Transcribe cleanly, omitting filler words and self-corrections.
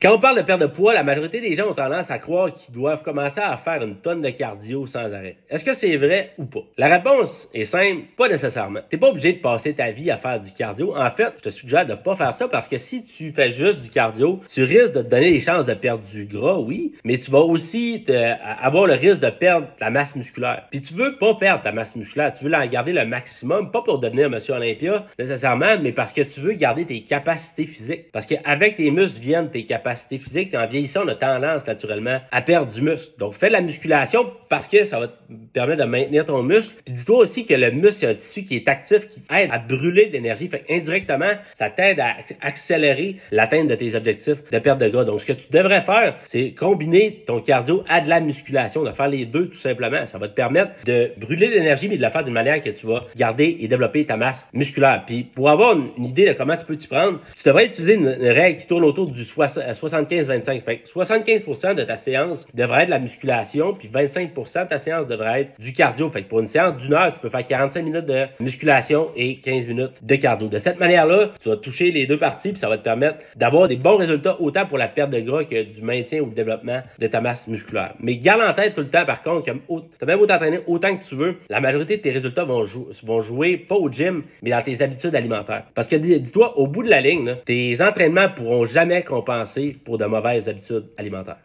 Quand on parle de perte de poids, la majorité des gens ont tendance à croire qu'ils doivent commencer à faire une tonne de cardio sans arrêt. Est-ce que c'est vrai ou pas? La réponse est simple, pas nécessairement. T'es pas obligé de passer ta vie à faire du cardio. En fait, je te suggère de pas faire ça parce que si tu fais juste du cardio, tu risques de te donner les chances de perdre du gras, oui, mais tu vas aussi avoir le risque de perdre ta masse musculaire. Puis tu veux pas perdre ta masse musculaire, tu veux en garder le maximum, pas pour devenir Monsieur Olympia nécessairement, mais parce que tu veux garder tes capacités physiques. Parce qu'avec tes muscles viennent tes capacités physiques. En vieillissant, on a tendance naturellement à perdre du muscle. Donc, fais de la musculation parce que ça va te permettre de maintenir ton muscle. Puis dis-toi aussi que le muscle, c'est un tissu qui est actif, qui aide à brûler de l'énergie. Fait indirectement, ça t'aide à accélérer l'atteinte de tes objectifs de perte de gras. Donc, ce que tu devrais faire, c'est combiner ton cardio à de la musculation, de faire les deux tout simplement. Ça va te permettre de brûler de l'énergie, mais de la faire d'une manière que tu vas garder et développer ta masse musculaire. Puis, pour avoir une idée de comment tu peux t'y prendre, tu devrais utiliser une règle qui tourne autour du 75-25. Fait que 75% de ta séance devrait être la musculation, puis 25% de ta séance devrait être du cardio. Fait que pour une séance d'une heure, tu peux faire 45 minutes de musculation et 15 minutes de cardio. De cette manière-là, tu vas toucher les deux parties, puis ça va te permettre d'avoir des bons résultats autant pour la perte de gras que du maintien ou le développement de ta masse musculaire. Mais garde en tête tout le temps, par contre, que tu as même beau t'entraîner autant que tu veux, la majorité de tes résultats vont jouer pas au gym, mais dans tes habitudes alimentaires. Parce que dis-toi, au bout de la ligne, là, tes entraînements pourront jamais compenser pour de mauvaises habitudes alimentaires.